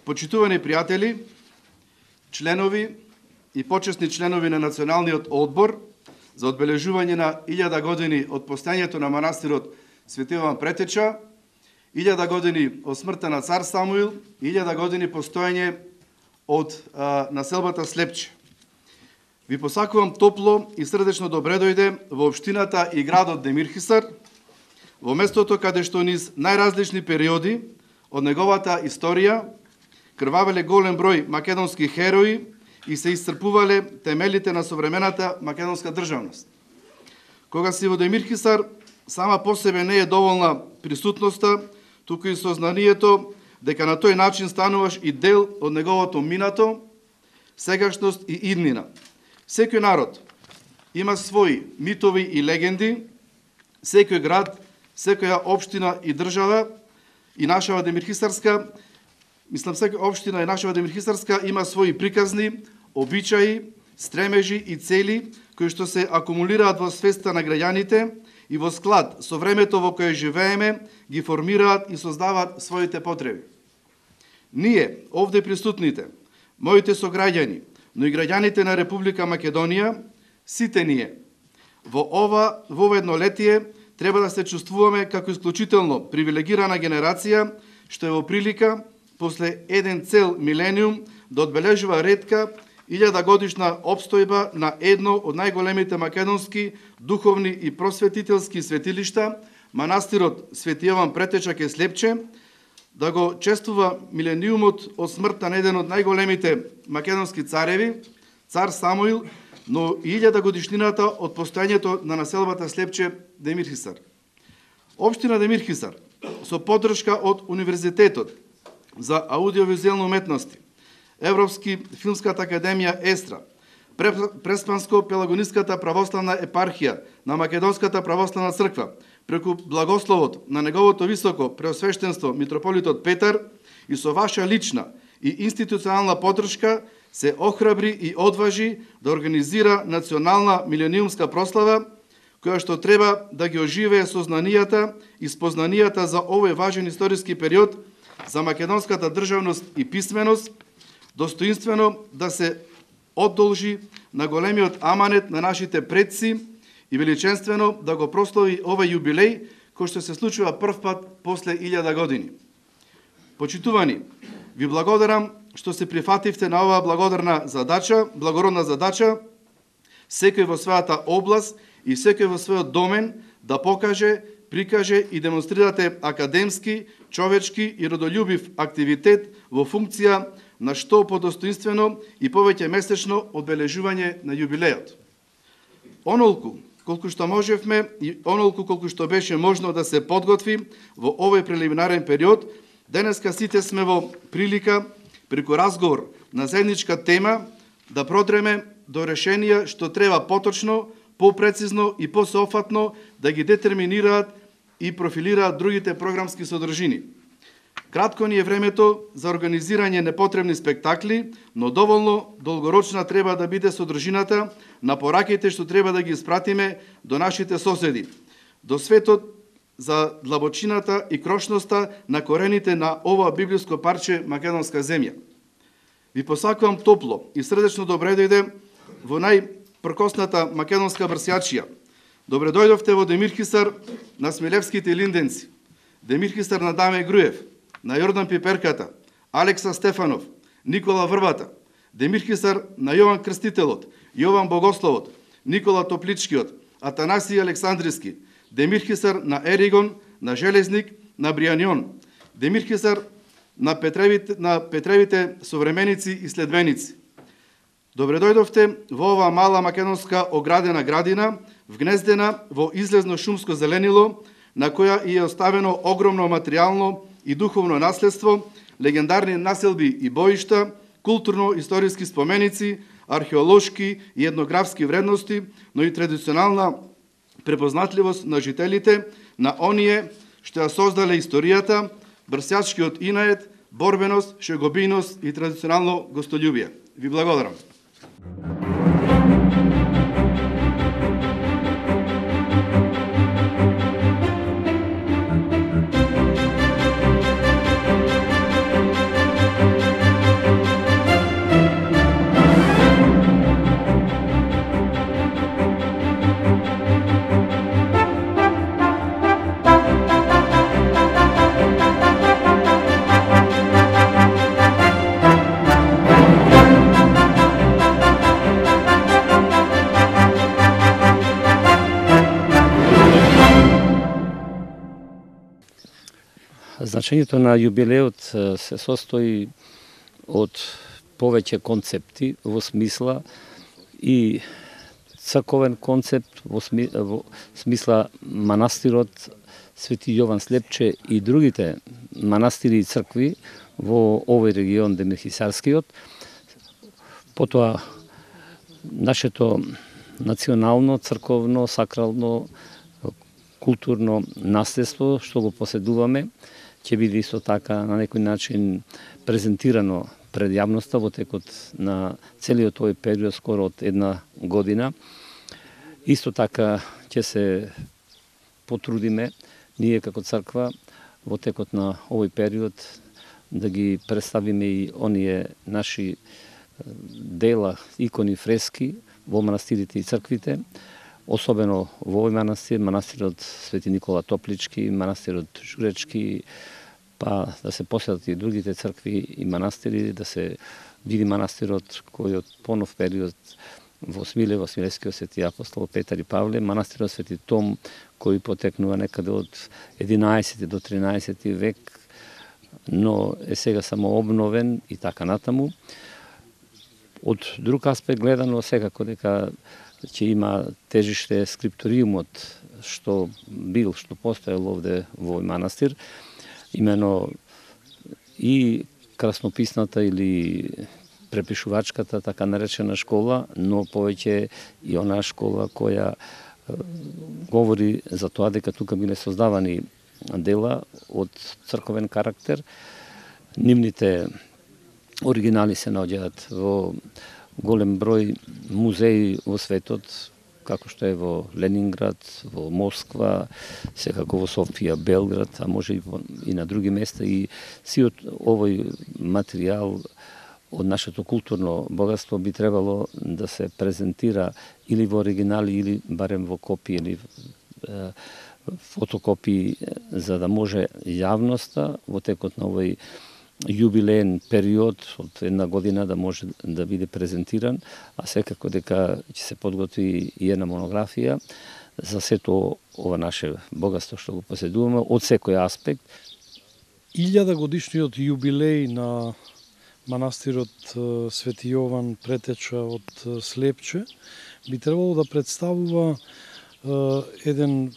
Почитувани пријатели, членови и почесни членови на Националниот одбор за одбележување на 1000 години од постојањето на манастирот Свети Јован Претеча, 1000 години од смртта на цар Самуил и 1000 години постојање од населбата Слепче. Ви посакувам топло и срдечно добре дојде во општината и градот Демирхисар, во местото каде што низ најразлични периоди од неговата историја крвавеле голем број македонски херои и се исцрпувале темелите на современата македонска државност. Кога си во Демирхисар, сама по себе не е доволна присутноста, туку и сознанието дека на тој начин стануваш и дел од неговото минато, сегашност и иднина. Секој народ има своји митови и легенди, секој град, секоја општина и држава и нашава Демирхисарска, секоја општина и нашава Демирхисарска има своји приказни, обичаи, стремежи и цели кои што се акумулираат во свеста на граѓаните и во склад со времето во кое живееме ги формираат и создаваат своите потреби. Ние, овде присутните, моите сограѓани, но и граѓаните на Република Македонија, сите ние, во еднолетие треба да се чувствуваме како исклучително привилегирана генерација, што е во прилика, после еден цел милениум, да одбележува ретка 1000 годишна обстојба на едно од најголемите македонски духовни и просветителски светилишта, манастирот Свети Јован Претеча ке Слепче, да го чествува милениумот од смртта на еден од најголемите македонски цареви, цар Самуил, но и 1000 годишнината од постојањето на населбата Слепче Демирхисар. Општина Демирхисар, со поддршка од Универзитетот за аудиовизуелни уметности, Европски филмската академија Естра, Преспанско-Пелагониската православна епархија на Македонската православна црква, преку благословот на неговото високо преосвештенство митрополитот Петар и со ваша лична и институционална поддршка се охрабри и одважи да организира национална милениумска прослава, која што треба да ги оживее сознанијата и спознанијата за овој важен историски период за македонската државност и писменост, достоинствено да се одолжи на големиот аманет на нашите предци и величенствено да го прослави овој јубилеј кој што се случува прв пат после 1000 години. Почитувани, ви благодарам што се прифативте на оваа благородна задача, секој во својата област и секој во својот домен да покаже, прикаже и демонстрирате академски, човечки и родолюбив активитет во функција на што подостоинствено и повеќе месечно одбележување на јубилејот. Онолку колку што можевме и онолку колку што беше можно да се подготви во овој прелиминарен период, денеска сите сме во прилика преку разговор на заедничка тема да продреме до решенија што треба поточно, попрецизно и посеофатно да ги детерминираат и профилираат другите програмски содржини. Кратко ни е времето за организирање непотребни спектакли, но доволно долгорочна треба да биде содржината на пораките што треба да ги испратиме до нашите соседи, до светот за длабочината и крошноста на корените на ова библиско парче македонска земја. Ви посакувам топло и срдечно добре дојде во најпркосната македонска брсјачија. Добре дојдовте во Демирхисар на Смилевските линденци, Демирхисар на Даме Груев, на Јордан Пиперката, Алекса Стефанов, Никола Врвата, Демирхисар на Јован Крстителот, Јован Богословот, Никола Топличкиот, Атанасија Александриски, Демирхисар на Еригон, на Железник, на Бријанион, Демирхисар на Петревите современици и следбеници. Добре дојдовте во оваа мала македонска оградена градина, вгнездена во излезно шумско зеленило, на која и е оставено огромно материјално и духовно наследство, легендарни населби и боишта, културно-историски споменици, археолошки и етнографски вредности, но и традиционална препознатливост на жителите, на оние што ја создале историјата, брсјачкиот инает, борбеност, шегобиност и традиционално гостолюбие. Ви благодарам. Значењето на јубилеот се состои од повеќе концепти во смисла и црковен концепт во смисла манастирот Свети Јован Слепче и другите манастири и цркви во овој регион Демирхисарскиот. Потоа нашето национално, црковно, сакрално, културно наследство што го поседуваме ќе биде исто така на некој начин презентирано пред јавноста во текот на целиот овој период, скоро од една година. Исто така ќе се потрудиме ние како црква во текот на овој период да ги представиме и оние наши дела, икони, фрески во манастирите и црквите, особено во овој манастир, манастирот Свети Никола Топлички, манастирот Журечки, па да се посетат и другите цркви и манастири, да се види манастирот кој од понов период во Смиле, во Смилевскиот Свети Апостол Петар и Павле, манастирот Свети Том, кој потекнува некаде од 11 до 13 век, но е сега само обновен и така натаму. Од друг аспект гледано, секако дека ќе има тежиште скрипториумот што постоел овде во овој манастир, имено и краснописната или препишувачката така наречена школа, но повеќе и онаа школа која говори за тоа дека тука биле создавани дела од црковен карактер. Нивните оригинали се наоѓаат во голем број музеи во светот, како што е во Ленинград, во Москва, секако во Софија, Белград, а може и на други места. И сиот овој материјал од нашето културно богатство би требало да се презентира или во оригинали, или барем во копии, или фотокопии, за да може јавноста во текот на овој јубилеен период од една година да може да биде презентиран, а секако дека ќе се подготви и една монографија за сето ова наше богатство што го поседуваме од секој аспект. 1000 годишниот јубилеј на манастирот Свети Јован Претеча од Слепче би требало да представува еден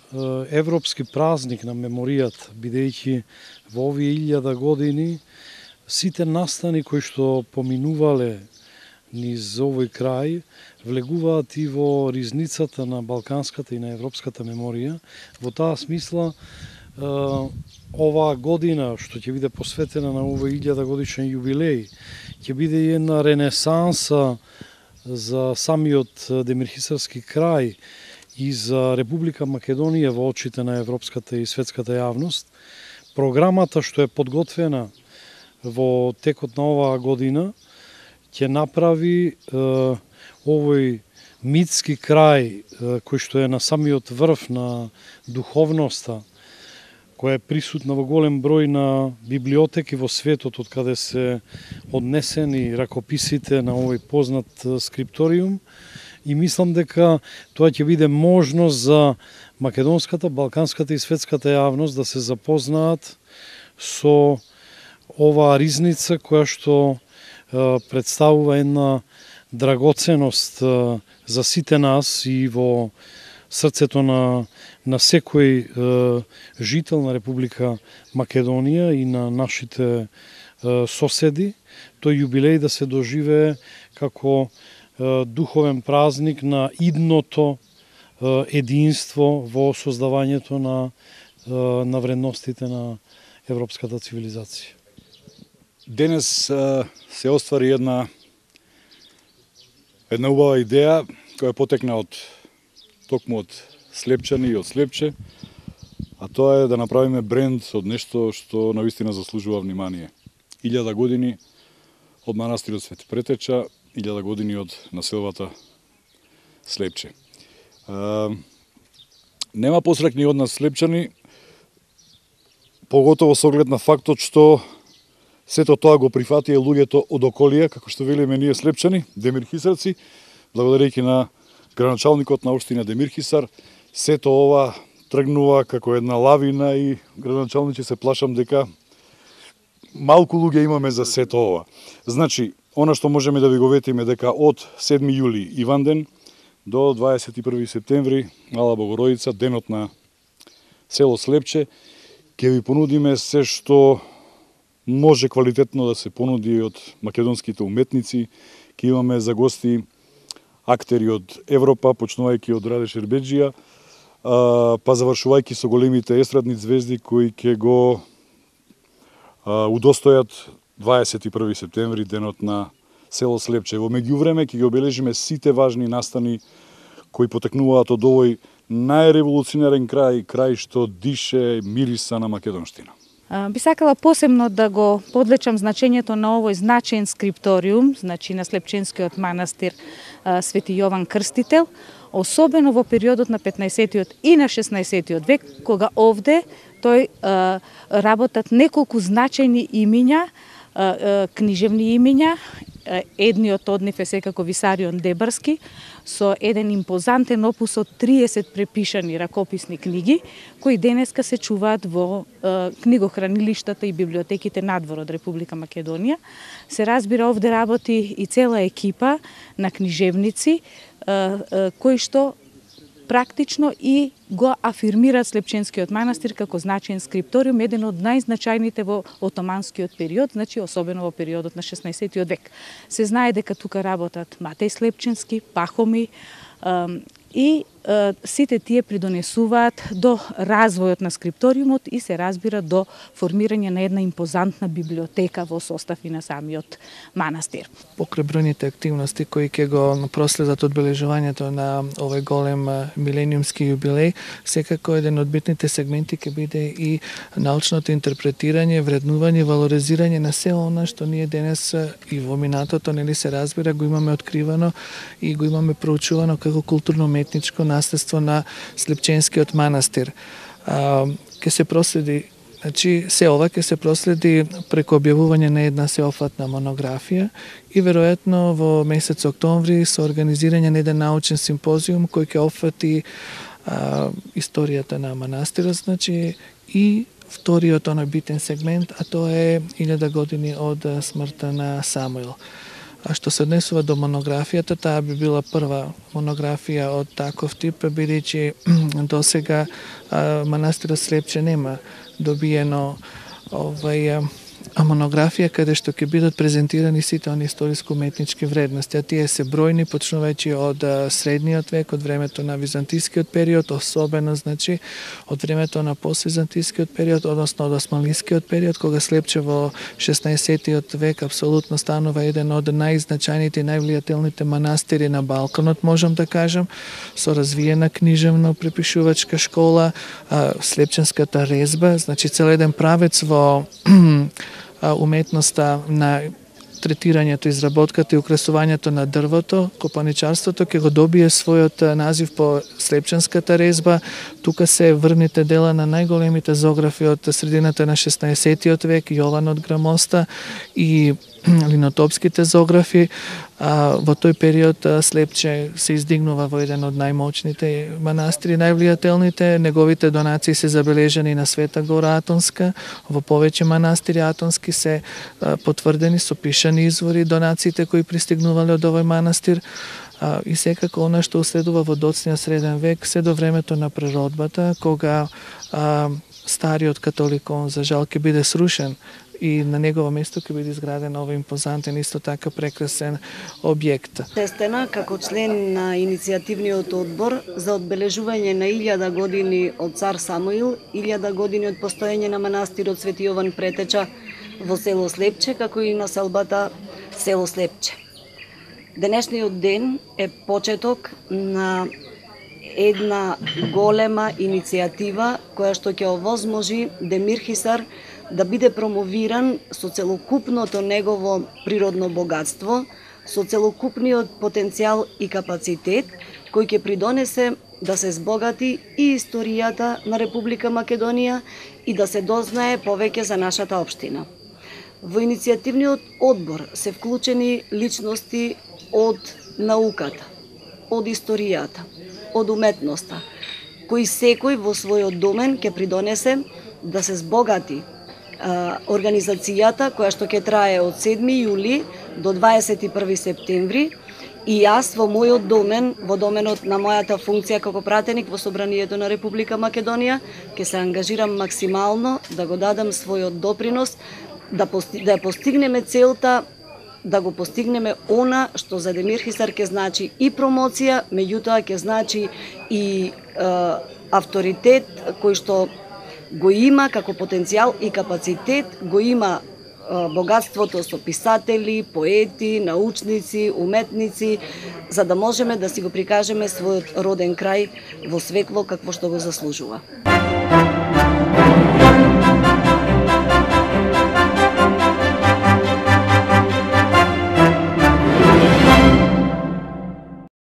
европски празник на меморијата, бидејќи во овие 1000 години сите настани кои што поминувале низ овој крај влегуваат и во ризницата на балканската и на европската меморија. Во таа смисла, оваа година што ќе биде посветена на овој 1000 годишен јубилеј, ќе биде и една ренесанса за самиот Демирхисарски крај и за Република Македонија во очите на европската и светската јавност. Програмата што е подготвена во текот на оваа година ќе направи овој митски крај кој што е на самиот врв на духовноста, која е присутна во голем број на библиотеки во светот, од каде се однесени ракописите на овој познат скрипториум. И мислам дека тоа ќе биде можност за македонската, балканската и светската јавност да се запознаат со оваа ризница која што представува една драгоценост за сите нас и во срцето на секој жител на Република Македонија и на нашите соседи. Тој јубилеј да се доживее како духовен празник на идното единство во создавањето на вредностите на европската цивилизација. Денес се оствари една убава идеја која потекна токму од Слепчани и од Слепче, а тоа е да направиме бренд од нешто што навистина заслужува внимание. 1000 години од манастирот Свети Претеча, 1000 години од населбата Слепче. Нема посрекни од нас слепчани, поготово со оглед на фактот што сето тоа го прифатија луѓето од околија, како што велиме ние слепчани, демирхисарци, благодарејќи на градоначалникот на општина Демирхисар, сето ова тргнува како една лавина и градоначалниче се плашам дека малку луѓе имаме за сето ова. Значи, она што можеме да ви го ветиме дека од 7 јули Иванден до 21 септември Мала Богородица, денот на село Слепче, ќе ви понудиме се што може квалитетно да се понуди од македонските уметници. Ќе имаме за гости актери од Европа, почнувајќи од Раде Шербеджија, па завршувајќи со големите естрадни звезди кои ќе го удостојат 21 септември, денот на село Слепче. Во меѓувреме ќе ги обележиме сите важни настани кои потекнуваат од овој најреволуционарен крај што дише мириса на македонштина. Би сакала посебно да го подлечам значењето на овој значаен скрипториум, значи на Слепченскиот манастир Свети Јован Крстител, особено во периодот на 15-тиот и на 16-тиот век, кога овде тој работат неколку значајни имиња, книжевни имиња. Едниот од нив е секако Висарион Дебарски, со еден импозантен опус од 30 препишани ракописни книги, кои денеска се чуваат во книгохранилиштата и библиотеките надвор од Република Македонија. Се разбира, овде работи и цела екипа на книжевници, кои што практично и го афирмираат Слепченскиот манастир како значаен скрипториум, еден од најзначајните во отоманскиот период, значи особено во периодот на 16-тиот век. Се знае дека тука работат Матеј Слепченски, Пахоми и сите тие придонесуваат до развојот на скрипториумот и се разбира до формирање на една импозантна библиотека во состав и на самиот манастир. Покрај бројните активности кои ќе го проследат одбележувањето на овој голем милениумски юбилеј, секако еден од битните сегменти ќе биде и научното интерпретирање, вреднување, валоризирање на се она што ние денес и во минатото нели се разбира го имаме откривано и го имаме проучувано како културно-уметничко наследство на Слепченскиот манастир. Ке се проследи, значи се ова ќе се проследи преку објавување на една сеофатна монографија и веројатно во месец октомври со организирање на еден научен симпозиум кој ќе опфати историјата на манастирот, значи и вториот оној битен сегмент, а тоа е 1000 години од смртта на Самуил. А што се однесува до монографијата, таа би била прва монографија од таков тип, бидејќи досега манастирот Слепче нема добиено монографија каде што ќе бидат презентирани сите они историско-уметнички вредности, а тие се бројни, почнувајќи од средниот век, од времето на византискиот период, особено значи од времето на поствизантискиот период, односно од османлискиот период, кога Слепче во 16-тиот век апсолутно станува еден од најзначајните и највлијателните манастири на Балканот, можам да кажам, со развиена книжевно-препишувачка школа, слепченската резба, значи цел еден правец во уметноста на третирањето, изработката и украсувањето на дрвото, копаничарството ќе го добие својот назив по слепченската резба. Тука се врвните дела на најголемите зографи од средината на 16-тиот век, Јован од Грамоста и линотопските зографи. Во тој период Слепче се издигнува во еден од најмоćните манастири, највлијателните. Неговите донации се забележани на Света Гора Атонска, во повеќе манастири атонски се потврдени со пишани извори донациите кои пристигнувале од овој манастир. И секако она што уследува во доцниот среден век, се до времето на преродбата, кога стариот католикон за жал ќе биде срушен и на негово место ќе биде изграден овој импозантен, исто така прекрасен објект. Честена како член на иницијативниот одбор за одбележување на 1000 години од цар Самуил, 1000 години од постоење на манастирот Свети Јован Претеча во село Слепче, како и на селбата село Слепче. Денешниот ден е почеток на една голема иницијатива која што ќе овозможи Демир Хисар да биде промовиран со целокупното негово природно богатство, со целокупниот потенцијал и капацитет, кој ќе придонесе да се збогати и историјата на Република Македонија и да се дознае повеќе за нашата општина. Во иницијативниот одбор се вклучени личности од науката, од историјата, од уметноста, кои секој во својот домен ќе придонесе да се збогати организацијата која што ќе трае од 7 јули до 21 септември и јас во мојот домен, во доменот на мојата функција како пратеник во Собранието на Република Македонија, ќе се ангажирам максимално да го дадам својот допринос, да ја постигнеме целта, да го постигнеме она што за Демир Хисар ќе значи и промоција, меѓутоа ќе значи и авторитет кој што го има како потенцијал и капацитет, го има богатството со писатели, поети, научници, уметници, за да можеме да си го прикажеме својот роден крај во светло какво што го заслужува.